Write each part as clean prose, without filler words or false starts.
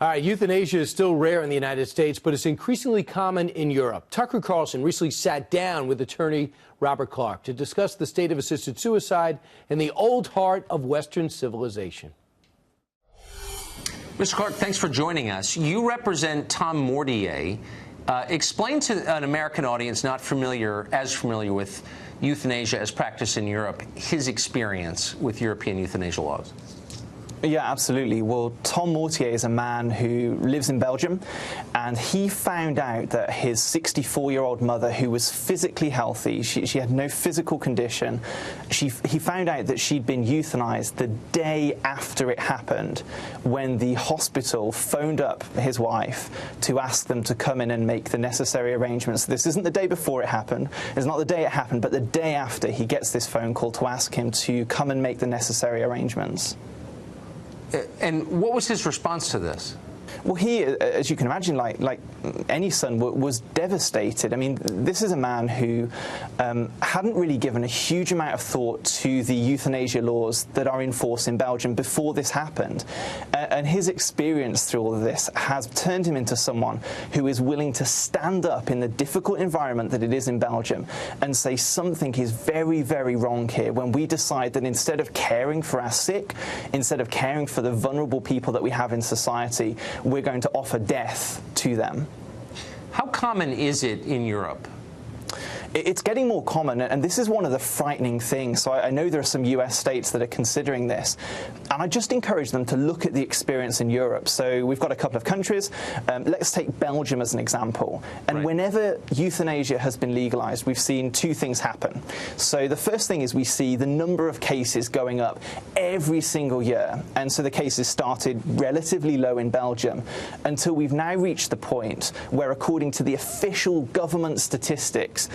All right, euthanasia is still rare in the United States, but it's increasingly common in Europe. Tucker Carlson recently sat down with attorney Robert Clarke to discuss the state of assisted suicide in the old heart of Western civilization. Mr. Clarke, thanks for joining us. You represent Tom Mortier. Explain to an American audience not as familiar with euthanasia as practiced in Europe, his experience with European euthanasia laws. Yeah, absolutely. Well, Tom Mortier is a man who lives in Belgium, and he found out that his 64-year-old mother, who was physically healthy, she had no physical condition, he found out that she'd been euthanized the day after it happened, when the hospital phoned up his wife to ask them to come in and make the necessary arrangements. This isn't the day before it happened, it's not the day it happened, but the day after he gets this phone call to ask him to come and make the necessary arrangements. And what was his response to this? Well, he, as you can imagine, like any son, was devastated. I mean, this is a man who hadn't really given a huge amount of thought to the euthanasia laws that are in force in Belgium before this happened. And his experience through all of this has turned him into someone who is willing to stand up in the difficult environment that it is in Belgium and say something is very, very wrong here when we decide that instead of caring for our sick, instead of caring for the vulnerable people that we have in society, we're going to offer death to them. How common is it in Europe? It's getting more common, and this is one of the frightening things. So I know there are some US states that are considering this, and I just encourage them to look at the experience in Europe. So we've got a couple of countries. Let's take Belgium as an example. And right. Whenever euthanasia has been legalized, we've seen two things happen. So the first thing is we see the number of cases going up every single year. And so the cases started relatively low in Belgium until we've now reached the point where, according to the official government statistics,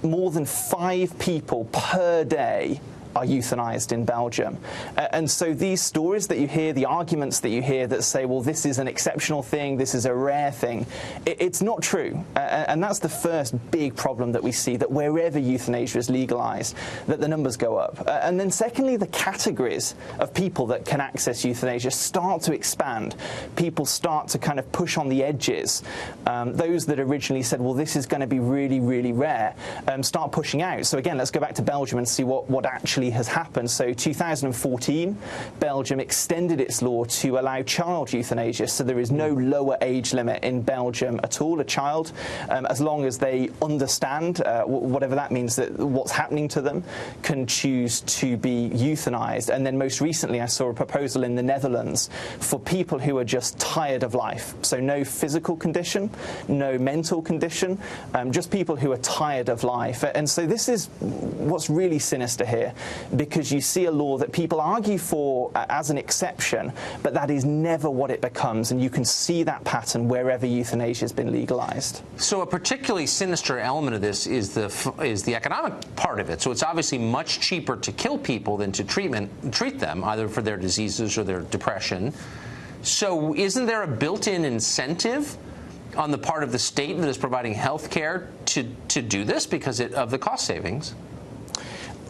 more than 5 people per day are euthanized in Belgium. And so these stories that you hear, the arguments that you hear that say, well, this is an exceptional thing, this is a rare thing, it's not true. And that's the first big problem that we see, that wherever euthanasia is legalized, that the numbers go up. And then secondly, the categories of people that can access euthanasia start to expand. People start to kind of push on the edges. Those that originally said, well, this is going to be really, really rare, start pushing out. So again, let's go back to Belgium and see what actually has happened. So 2014, Belgium extended its law to allow child euthanasia, so there is no lower age limit in Belgium at all. A child, as long as they understand, whatever that means, that what's happening to them, can choose to be euthanized. And then most recently I saw a proposal in the Netherlands for people who are just tired of life. So no physical condition, no mental condition, just people who are tired of life. And so this is what's really sinister here, because you see a law that people argue for as an exception, but that is never what it becomes, and you can see that pattern wherever euthanasia has been legalized. So a particularly sinister element of this is the economic part of it. So it's obviously much cheaper to kill people than to treat them, either for their diseases or their depression. So isn't there a built-in incentive on the part of the state that is providing health care to do this because of the cost savings?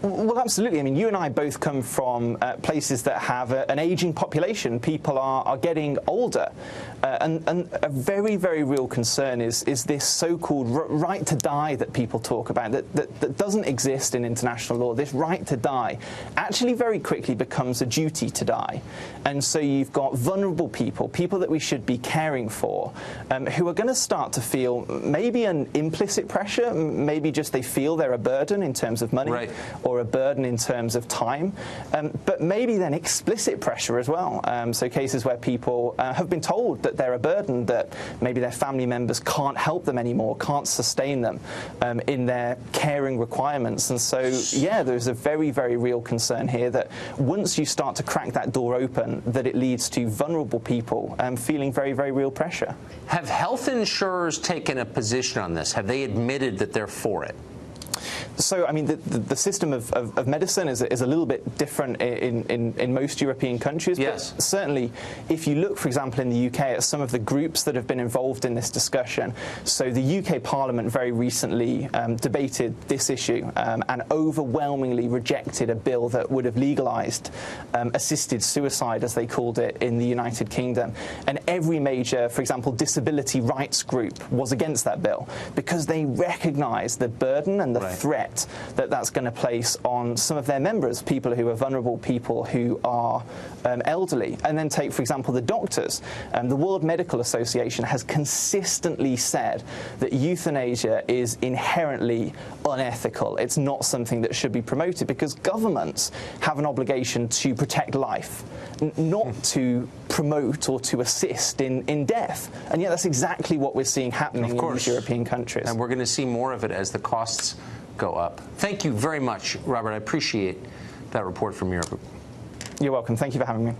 Well, absolutely. I mean, you and I both come from places that have an aging population. People are getting older. And a very, very real concern is this so-called right to die that people talk about, that doesn't exist in international law. This right to die actually very quickly becomes a duty to die. And so you've got vulnerable people, people that we should be caring for, who are going to start to feel maybe an implicit pressure, maybe just they feel they're a burden in terms of money, right, or a burden in terms of time, but maybe then explicit pressure as well. So cases where people have been told that they're a burden, that maybe their family members can't help them anymore, can't sustain them in their caring requirements. And so, yeah, there's a very, very real concern here that once you start to crack that door open, that it leads to vulnerable people feeling very, very real pressure. Have health insurers taken a position on this? Have they admitted that they're for it? So, I mean, the system of medicine is a little bit different in most European countries. Yes. But certainly, if you look, for example, in the UK at some of the groups that have been involved in this discussion, so the UK Parliament very recently debated this issue and overwhelmingly rejected a bill that would have legalised assisted suicide, as they called it, in the United Kingdom. And every major, for example, disability rights group was against that bill because they recognise the burden and the threat that that's going to place on some of their members, people who are vulnerable, people who are elderly. And then take, for example, the doctors. The World Medical Association has consistently said that euthanasia is inherently unethical. It's not something that should be promoted because governments have an obligation to protect life, not to promote or to assist in death. And yet that's exactly what we're seeing happening in these European countries. And we're going to see more of it as the costs go up. Thank you very much, Robert. I appreciate that report from Europe. You're welcome. Thank you for having me.